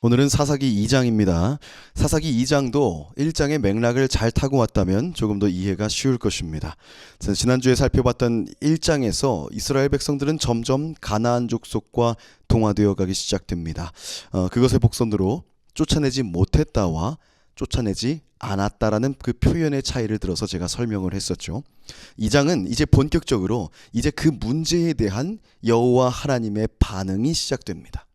오늘은 사사기 2장입니다. 사사기 2장도 1장의 맥락을 잘 타고 왔다면 조금 더 이해가 쉬울 것입니다. 지난주에 살펴봤던 1장에서 이스라엘 백성들은 점점 가나안 족속과 동화되어 가기 시작됩니다. 그것의 복선으로 쫓아내지 못했다와 쫓아내지 않았다라는 그 표현의 차이를 들어서 제가 설명을 했었죠. 2장은 이제 본격적으로 이제 그 문제에 대한 여호와 하나님의 반응이 시작됩니다.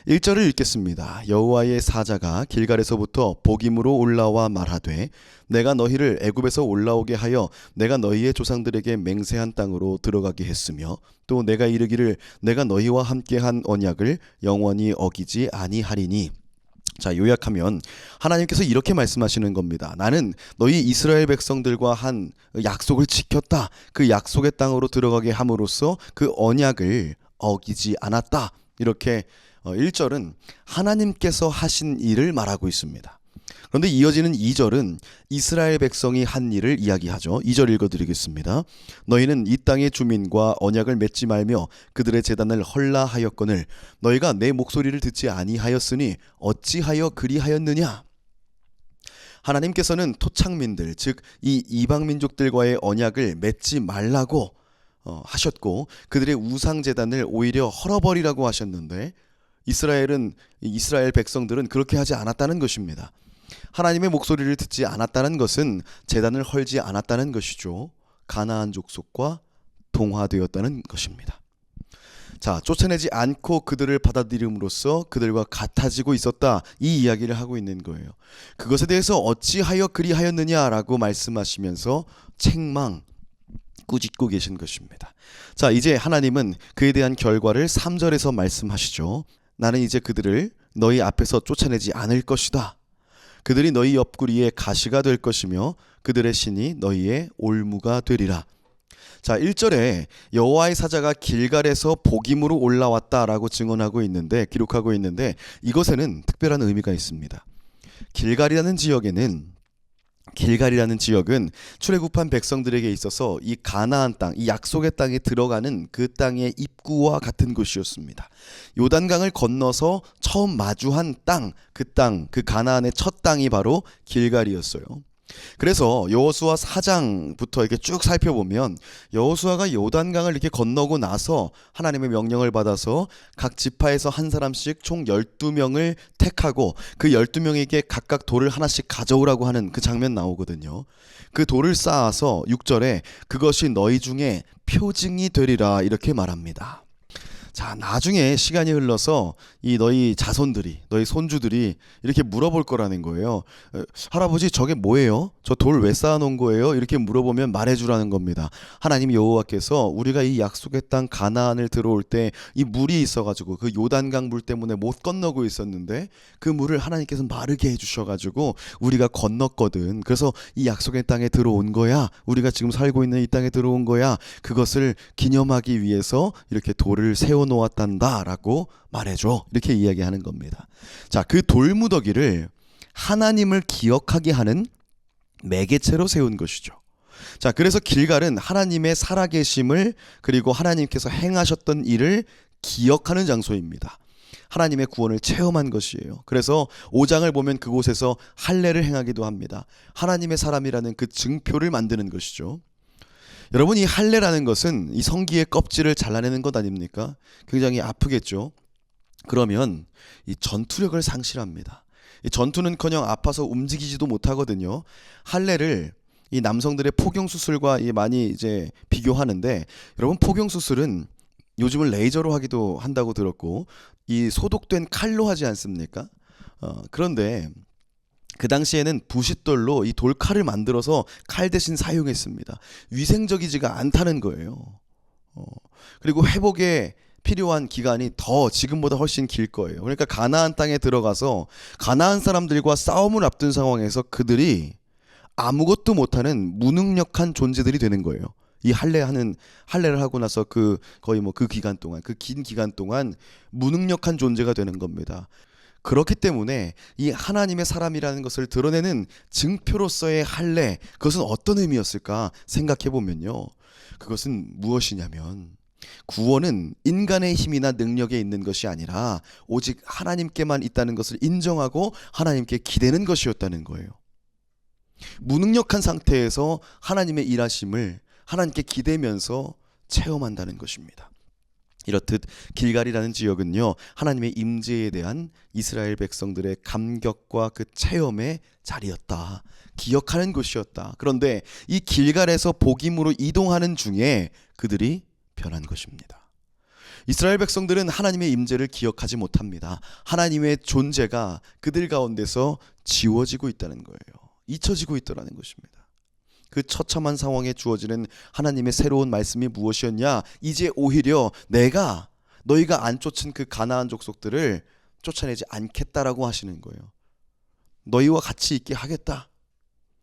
1절을 읽겠습니다. 여호와의 사자가 길갈에서부터 복임으로 올라와 말하되 내가 너희를 애굽에서 올라오게 하여 내가 너희의 조상들에게 맹세한 땅으로 들어가게 했으며 또 내가 이르기를 내가 너희와 함께한 언약을 영원히 어기지 아니하리니. 자, 요약하면 하나님께서 이렇게 말씀하시는 겁니다. 나는 너희 이스라엘 백성들과 한 약속을 지켰다. 그 약속의 땅으로 들어가게 함으로써 그 언약을 어기지 않았다. 이렇게 1절은 하나님께서 하신 일을 말하고 있습니다. 그런데 이어지는 2절은 이스라엘 백성이 한 일을 이야기하죠. 2절 읽어드리겠습니다. 너희는 이 땅의 주민과 언약을 맺지 말며 그들의 제단을 헐라하였거늘 너희가 내 목소리를 듣지 아니하였으니 어찌하여 그리하였느냐. 하나님께서는 토착민들, 즉 이 이방 민족들과의 언약을 맺지 말라고 하셨고 그들의 우상 제단을 오히려 헐어버리라고 하셨는데 이스라엘 백성들은 그렇게 하지 않았다는 것입니다. 하나님의 목소리를 듣지 않았다는 것은 제단을 헐지 않았다는 것이죠. 가나안 족속과 동화되었다는 것입니다. 자, 쫓아내지 않고 그들을 받아들임으로써 그들과 같아지고 있었다. 이 이야기를 하고 있는 거예요. 그것에 대해서 어찌하여 그리하였느냐라고 말씀하시면서 책망 꾸짖고 계신 것입니다. 자, 이제 하나님은 그에 대한 결과를 3절에서 말씀하시죠. 나는 이제 그들을 너희 앞에서 쫓아내지 않을 것이다. 그들이 너희 옆구리에 가시가 될 것이며 그들의 신이 너희의 올무가 되리라. 자, 1절에 여호와의 사자가 길갈에서 복임으로 올라왔다라고 증언하고 있는데, 기록하고 있는데 이것에는 특별한 의미가 있습니다. 길갈이라는 지역은 출애굽한 백성들에게 있어서 이 가나안 땅, 이 약속의 땅에 들어가는 그 땅의 입구와 같은 곳이었습니다. 요단강을 건너서 처음 마주한 땅, 그 가나안의 첫 땅이 바로 길갈이었어요. 그래서 여호수아 4장부터 이렇게 쭉 살펴보면 여호수아가 요단강을 이렇게 건너고 나서 하나님의 명령을 받아서 각 지파에서 한 사람씩 총 12명을 택하고 그 12명에게 각각 돌을 하나씩 가져오라고 하는 그 장면 나오거든요. 그 돌을 쌓아서 6절에 그것이 너희 중에 표징이 되리라 이렇게 말합니다. 자, 나중에 시간이 흘러서 이 너희 자손들이, 너희 손주들이 이렇게 물어볼 거라는 거예요. 할아버지, 저게 뭐예요? 저 돌 왜 쌓아놓은 거예요? 이렇게 물어보면 말해주라는 겁니다. 하나님 여호와께서 우리가 이 약속의 땅 가나안을 들어올 때 이 물이 있어가지고 그 요단강 물 때문에 못 건너고 있었는데 그 물을 하나님께서 마르게 해주셔가지고 우리가 건넜거든. 그래서 이 약속의 땅에 들어온 거야. 우리가 지금 살고 있는 이 땅에 들어온 거야. 그것을 기념하기 위해서 이렇게 돌을 세워놓았단다라고 말해줘. 이렇게 이야기하는 겁니다. 자, 그 돌무더기를 하나님을 기억하게 하는 매개체로 세운 것이죠. 자, 그래서 길갈은 하나님의 살아계심을 그리고 하나님께서 행하셨던 일을 기억하는 장소입니다. 하나님의 구원을 체험한 것이에요. 그래서 5장을 보면 그곳에서 할례를 행하기도 합니다. 하나님의 사람이라는 그 증표를 만드는 것이죠. 여러분, 이 할례라는 것은 이 성기의 껍질을 잘라내는 것 아닙니까? 굉장히 아프겠죠. 그러면 이 전투력을 상실합니다. 이 전투는커녕 아파서 움직이지도 못하거든요. 할례를 이 남성들의 포경 수술과 많이 이제 비교하는데, 여러분, 포경 수술은 요즘은 레이저로 하기도 한다고 들었고 이 소독된 칼로 하지 않습니까? 그런데 그 당시에는 부싯돌로 이 돌칼을 만들어서 칼 대신 사용했습니다. 위생적이지가 않다는 거예요. 그리고 회복에 필요한 기간이 더 지금보다 훨씬 길 거예요. 그러니까 가나안 땅에 들어가서 가나안 사람들과 싸움을 앞둔 상황에서 그들이 아무것도 못하는 무능력한 존재들이 되는 거예요. 이 할례를 하고 나서 거의 그 기간 동안, 그 긴 기간 동안 무능력한 존재가 되는 겁니다. 그렇기 때문에 이 하나님의 사람이라는 것을 드러내는 증표로서의 할례, 그것은 어떤 의미였을까 생각해 보면요, 그것은 무엇이냐면 구원은 인간의 힘이나 능력에 있는 것이 아니라 오직 하나님께만 있다는 것을 인정하고 하나님께 기대는 것이었다는 거예요. 무능력한 상태에서 하나님의 일하심을 하나님께 기대면서 체험한다는 것입니다. 이렇듯 길갈이라는 지역은요, 하나님의 임재에 대한 이스라엘 백성들의 감격과 그 체험의 자리였다. 기억하는 곳이었다. 그런데 이 길갈에서 복임으로 이동하는 중에 그들이 변한 것입니다. 이스라엘 백성들은 하나님의 임재를 기억하지 못합니다. 하나님의 존재가 그들 가운데서 지워지고 있다는 거예요. 잊혀지고 있더라는 것입니다. 그 처참한 상황에 주어지는 하나님의 새로운 말씀이 무엇이었냐? 이제 오히려 내가 너희가 안 쫓은 그 가나안 족속들을 쫓아내지 않겠다라고 하시는 거예요. 너희와 같이 있게 하겠다.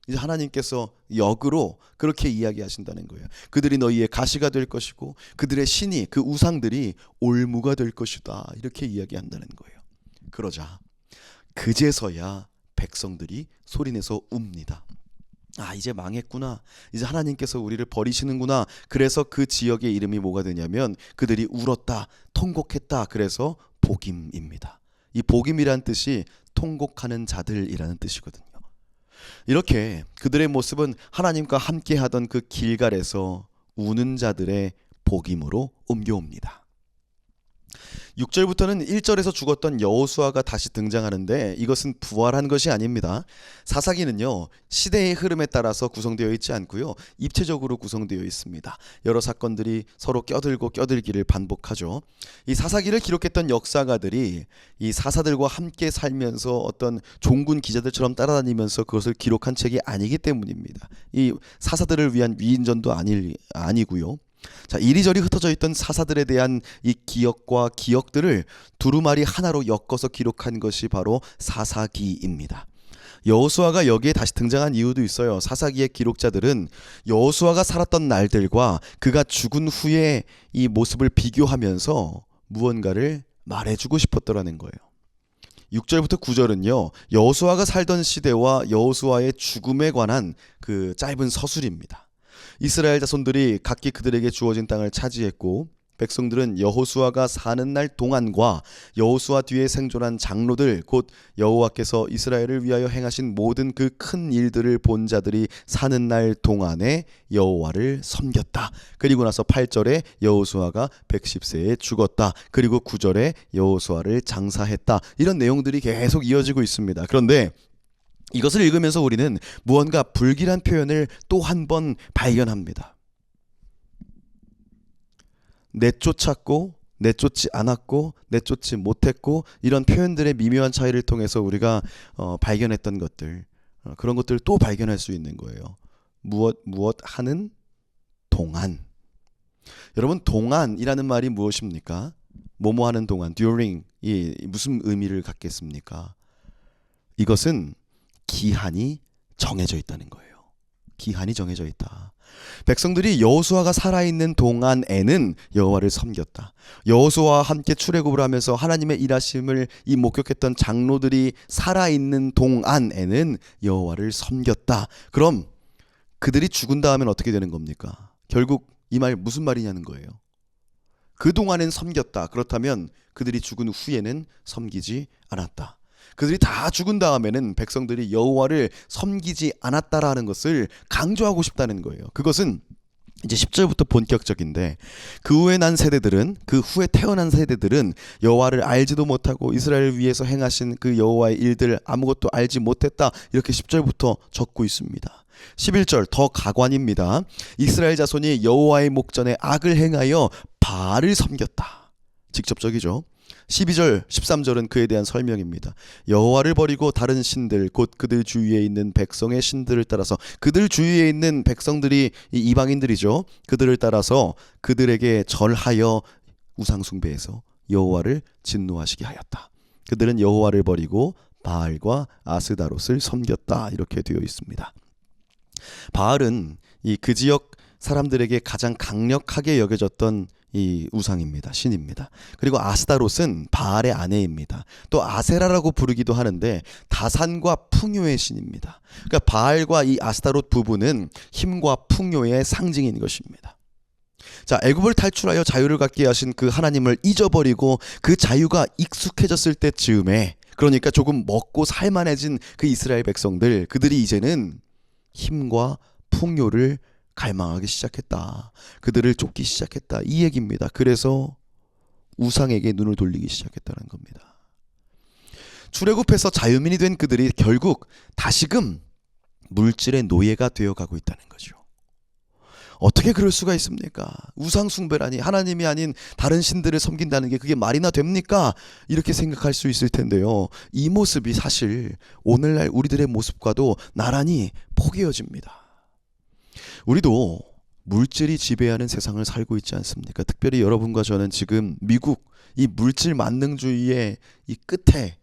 이제 하나님께서 역으로 그렇게 이야기하신다는 거예요. 그들이 너희의 가시가 될 것이고 그들의 신이, 그 우상들이 올무가 될 것이다. 이렇게 이야기한다는 거예요. 그러자 그제서야 백성들이 소리내서 웁니다. 아, 이제 망했구나. 이제 하나님께서 우리를 버리시는구나. 그래서 그 지역의 이름이 뭐가 되냐면 그들이 울었다, 통곡했다. 그래서 복임입니다. 이 복임이란 뜻이 통곡하는 자들이라는 뜻이거든요. 이렇게 그들의 모습은 하나님과 함께 하던 그 길갈에서 우는 자들의 복임으로 옮겨옵니다. 6절부터는 1절에서 죽었던 여호수아가 다시 등장하는데 이것은 부활한 것이 아닙니다. 사사기는요, 시대의 흐름에 따라서 구성되어 있지 않고요, 입체적으로 구성되어 있습니다. 여러 사건들이 서로 껴들고 껴들기를 반복하죠. 이 사사기를 기록했던 역사가들이 이 사사들과 함께 살면서 어떤 종군 기자들처럼 따라다니면서 그것을 기록한 책이 아니기 때문입니다. 이 사사들을 위한 위인전도 아니고요. 자, 이리저리 흩어져 있던 사사들에 대한 이 기억과 기억들을 두루마리 하나로 엮어서 기록한 것이 바로 사사기입니다. 여호수아가 여기에 다시 등장한 이유도 있어요. 사사기의 기록자들은 여호수아가 살았던 날들과 그가 죽은 후에 이 모습을 비교하면서 무언가를 말해주고 싶었더라는 거예요. 6절부터 9절은요, 여호수아가 살던 시대와 여호수아의 죽음에 관한 그 짧은 서술입니다. 이스라엘 자손들이 각기 그들에게 주어진 땅을 차지했고 백성들은 여호수아가 사는 날 동안과 여호수아 뒤에 생존한 장로들, 곧 여호와께서 이스라엘을 위하여 행하신 모든 그 큰 일들을 본 자들이 사는 날 동안에 여호와를 섬겼다. 그리고 나서 8절에 여호수아가 110세에 죽었다. 그리고 9절에 여호수아를 장사했다. 이런 내용들이 계속 이어지고 있습니다. 그런데 이것을 읽으면서 우리는 무언가 불길한 표현을 또 한 번 발견합니다. 내쫓았고, 내쫓지 않았고, 내쫓지 못했고, 이런 표현들의 미묘한 차이를 통해서 우리가 발견했던 것들, 그런 것들을 또 발견할 수 있는 거예요. 무엇 하는 동안. 여러분, 동안이라는 말이 무엇입니까? 뭐뭐 하는 동안, during, 이 무슨 의미를 갖겠습니까? 이것은 기한이 정해져 있다는 거예요. 기한이 정해져 있다. 백성들이 여호수아가 살아있는 동안에는 여호와를 섬겼다. 여호수아와 함께 출애굽을 하면서 하나님의 일하심을 이 목격했던 장로들이 살아있는 동안에는 여호와를 섬겼다. 그럼 그들이 죽은 다음엔 어떻게 되는 겁니까? 결국 이 말 무슨 말이냐는 거예요. 그동안엔 섬겼다. 그렇다면 그들이 죽은 후에는 섬기지 않았다. 그들이 다 죽은 다음에는 백성들이 여호와를 섬기지 않았다라는 것을 강조하고 싶다는 거예요. 그것은 이제 10절부터 본격적인데, 그 후에 난 세대들은, 그 후에 태어난 세대들은 여호와를 알지도 못하고 이스라엘을 위해서 행하신 그 여호와의 일들 아무것도 알지 못했다. 이렇게 10절부터 적고 있습니다. 11절 더 가관입니다. 이스라엘 자손이 여호와의 목전에 악을 행하여 바알을 섬겼다. 직접적이죠. 12절, 13절은 그에 대한 설명입니다. 여호와를 버리고 다른 신들, 곧 그들 주위에 있는 백성의 신들을 따라서, 그들 주위에 있는 백성들이 이방인들이죠. 그들을 따라서 그들에게 절하여 우상 숭배해서 여호와를 진노하시게 하였다. 그들은 여호와를 버리고 바알과 아스다롯을 섬겼다. 이렇게 되어 있습니다. 바알은 그 지역 사람들에게 가장 강력하게 여겨졌던 이 우상입니다. 신입니다. 그리고 아스다롯은 바알의 아내입니다. 또 아세라라고 부르기도 하는데 다산과 풍요의 신입니다. 그러니까 바알과 이 아스다롯 부부는 힘과 풍요의 상징인 것입니다. 자, 애굽을 탈출하여 자유를 갖게 하신 그 하나님을 잊어버리고 그 자유가 익숙해졌을 때 즈음에, 그러니까 조금 먹고 살만해진 그 이스라엘 백성들, 그들이 이제는 힘과 풍요를 갈망하기 시작했다. 그들을 쫓기 시작했다. 이 얘기입니다. 그래서 우상에게 눈을 돌리기 시작했다는 겁니다. 출애굽해서 자유민이 된 그들이 결국 다시금 물질의 노예가 되어가고 있다는 거죠. 어떻게 그럴 수가 있습니까? 우상 숭배라니, 하나님이 아닌 다른 신들을 섬긴다는 게 그게 말이나 됩니까? 이렇게 생각할 수 있을 텐데요. 이 모습이 사실 오늘날 우리들의 모습과도 나란히 포개어집니다. 우리도 물질이 지배하는 세상을 살고 있지 않습니까? 특별히 여러분과 저는 지금 미국 이 물질 만능주의의 이 끝에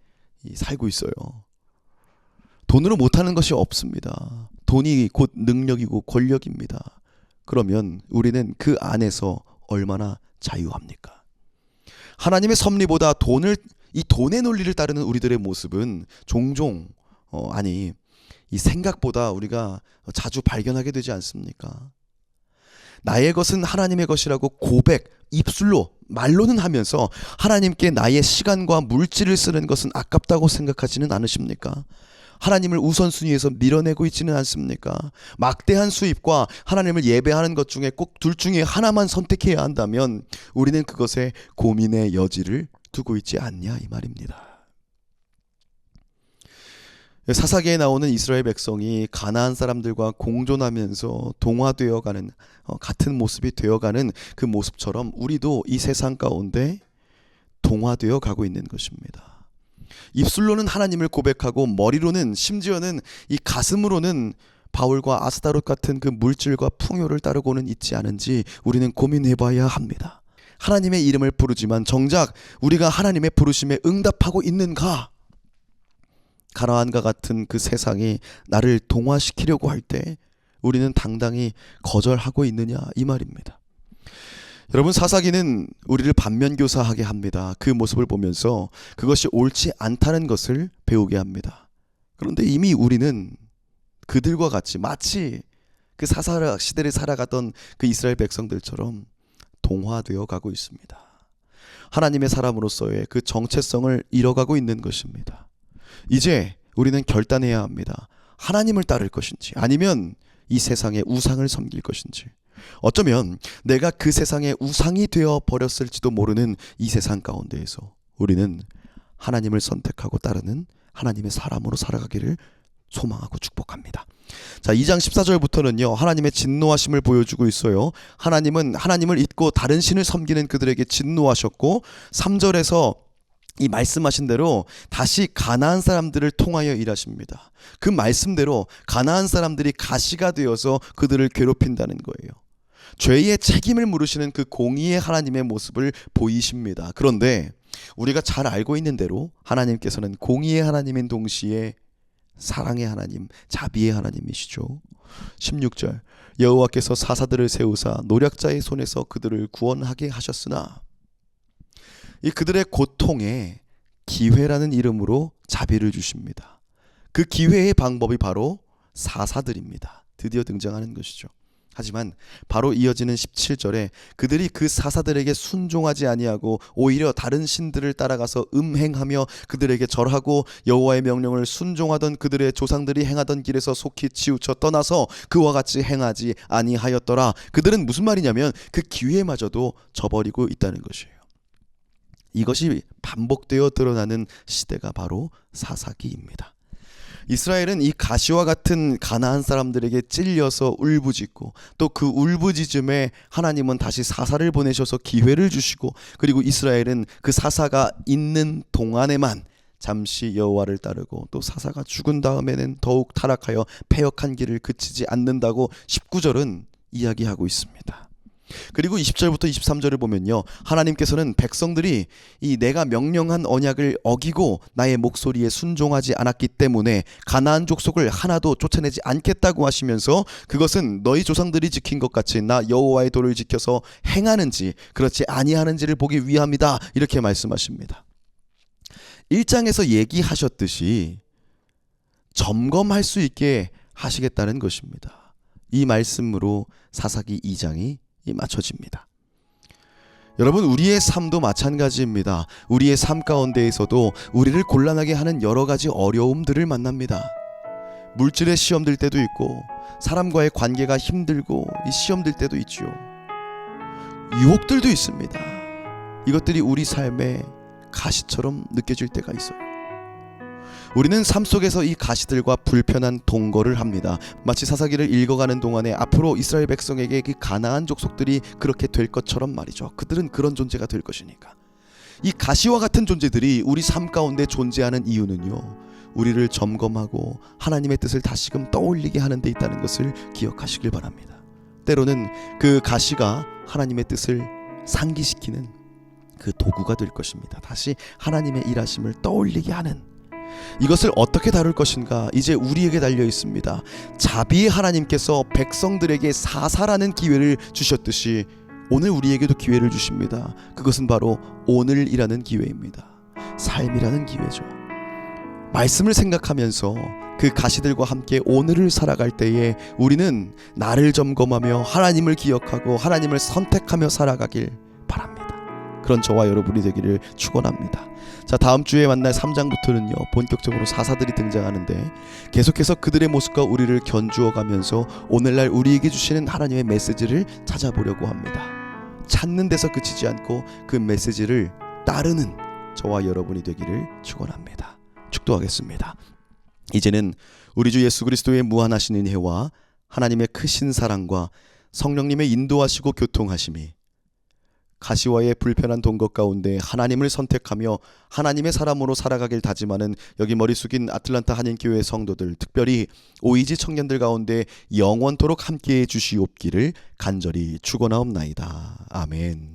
살고 있어요. 돈으로 못하는 것이 없습니다. 돈이 곧 능력이고 권력입니다. 그러면 우리는 그 안에서 얼마나 자유합니까? 하나님의 섭리보다 이 돈의 논리를 따르는 우리들의 모습은 종종 이 생각보다 우리가 자주 발견하게 되지 않습니까? 나의 것은 하나님의 것이라고 고백, 입술로 말로는 하면서 하나님께 나의 시간과 물질을 쓰는 것은 아깝다고 생각하지는 않으십니까? 하나님을 우선순위에서 밀어내고 있지는 않습니까? 막대한 수입과 하나님을 예배하는 것 중에 꼭 둘 중에 하나만 선택해야 한다면 우리는 그것에 고민의 여지를 두고 있지 않냐 이 말입니다. 사사기에 나오는 이스라엘 백성이 가나안 사람들과 공존하면서 동화되어가는 같은 모습이 되어가는 그 모습처럼 우리도 이 세상 가운데 동화되어 가고 있는 것입니다. 입술로는 하나님을 고백하고 머리로는, 심지어는 이 가슴으로는 바울과 아스타롯 같은 그 물질과 풍요를 따르고는 있지 않은지 우리는 고민해봐야 합니다. 하나님의 이름을 부르지만 정작 우리가 하나님의 부르심에 응답하고 있는가? 가나안과 같은 그 세상이 나를 동화시키려고 할 때 우리는 당당히 거절하고 있느냐 이 말입니다. 여러분, 사사기는 우리를 반면교사하게 합니다. 그 모습을 보면서 그것이 옳지 않다는 것을 배우게 합니다. 그런데 이미 우리는 그들과 같이 마치 그 사사 시대를 살아가던 그 이스라엘 백성들처럼 동화되어 가고 있습니다. 하나님의 사람으로서의 그 정체성을 잃어가고 있는 것입니다. 이제 우리는 결단해야 합니다. 하나님을 따를 것인지 아니면 이 세상의 우상을 섬길 것인지. 어쩌면 내가 그 세상의 우상이 되어 버렸을지도 모르는 이 세상 가운데에서 우리는 하나님을 선택하고 따르는 하나님의 사람으로 살아가기를 소망하고 축복합니다. 자, 2장 14절부터는요 하나님의 진노하심을 보여주고 있어요. 하나님은 하나님을 잊고 다른 신을 섬기는 그들에게 진노하셨고, 3절에서 이 말씀하신 대로 다시 가나안 사람들을 통하여 일하십니다. 그 말씀대로 가나안 사람들이 가시가 되어서 그들을 괴롭힌다는 거예요. 죄의 책임을 물으시는 그 공의의 하나님의 모습을 보이십니다. 그런데 우리가 잘 알고 있는 대로 하나님께서는 공의의 하나님인 동시에 사랑의 하나님, 자비의 하나님이시죠. 16절, 여호와께서 사사들을 세우사 노략자의 손에서 그들을 구원하게 하셨으나, 이 그들의 고통에 기회라는 이름으로 자비를 주십니다. 그 기회의 방법이 바로 사사들입니다. 드디어 등장하는 것이죠. 하지만 바로 이어지는 17절에 그들이 그 사사들에게 순종하지 아니하고 오히려 다른 신들을 따라가서 음행하며 그들에게 절하고 여호와의 명령을 순종하던 그들의 조상들이 행하던 길에서 속히 치우쳐 떠나서 그와 같이 행하지 아니하였더라. 그들은 무슨 말이냐면 그 기회마저도 저버리고 있다는 것이에요. 이것이 반복되어 드러나는 시대가 바로 사사기입니다. 이스라엘은 이 가시와 같은 가나안 사람들에게 찔려서 울부짖고, 또 그 울부짖음에 하나님은 다시 사사를 보내셔서 기회를 주시고, 그리고 이스라엘은 그 사사가 있는 동안에만 잠시 여호와를 따르고, 또 사사가 죽은 다음에는 더욱 타락하여 패역한 길을 그치지 않는다고 19절은 이야기하고 있습니다. 그리고 20절부터 23절을 보면요, 하나님께서는 백성들이 이 내가 명령한 언약을 어기고 나의 목소리에 순종하지 않았기 때문에 가나안 족속을 하나도 쫓아내지 않겠다고 하시면서, 그것은 너희 조상들이 지킨 것 같이 나 여호와의 도를 지켜서 행하는지 그렇지 아니하는지를 보기 위함이다, 이렇게 말씀하십니다. 1장에서 얘기하셨듯이 점검할 수 있게 하시겠다는 것입니다. 이 말씀으로 사사기 2장이 맞춰집니다. 여러분, 우리의 삶도 마찬가지입니다. 우리의 삶 가운데에서도 우리를 곤란하게 하는 여러 가지 어려움들을 만납니다. 물질의 시험 들 때도 있고, 사람과의 관계가 힘들고 이 시험 들 때도 있죠. 유혹들도 있습니다. 이것들이 우리 삶의 가시처럼 느껴질 때가 있어요. 우리는 삶 속에서 이 가시들과 불편한 동거를 합니다. 마치 사사기를 읽어가는 동안에 앞으로 이스라엘 백성에게 그 가나안 족속들이 그렇게 될 것처럼 말이죠. 그들은 그런 존재가 될 것이니까. 이 가시와 같은 존재들이 우리 삶 가운데 존재하는 이유는요, 우리를 점검하고 하나님의 뜻을 다시금 떠올리게 하는 데 있다는 것을 기억하시길 바랍니다. 때로는 그 가시가 하나님의 뜻을 상기시키는 그 도구가 될 것입니다. 다시 하나님의 일하심을 떠올리게 하는, 이것을 어떻게 다룰 것인가 이제 우리에게 달려 있습니다. 자비의 하나님께서 백성들에게 사살하는 기회를 주셨듯이 오늘 우리에게도 기회를 주십니다. 그것은 바로 오늘이라는 기회입니다. 삶이라는 기회죠. 말씀을 생각하면서 그 가시들과 함께 오늘을 살아갈 때에 우리는 나를 점검하며 하나님을 기억하고 하나님을 선택하며 살아가길 바랍니다. 그런 저와 여러분이 되기를 축원합니다. 자, 다음 주에 만날 3장부터는요 본격적으로 사사들이 등장하는데 계속해서 그들의 모습과 우리를 견주어 가면서 오늘날 우리에게 주시는 하나님의 메시지를 찾아보려고 합니다. 찾는 데서 그치지 않고 그 메시지를 따르는 저와 여러분이 되기를 축원합니다. 축도하겠습니다. 이제는 우리 주 예수 그리스도의 무한하신 은혜와 하나님의 크신 사랑과 성령님의 인도하시고 교통하심이 가시와의 불편한 동거 가운데 하나님을 선택하며 하나님의 사람으로 살아가길 다짐하는 여기 머리 숙인 아틀란타 한인교회 성도들, 특별히 오이지 청년들 가운데 영원토록 함께해 주시옵기를 간절히 축원하옵나이다. 아멘.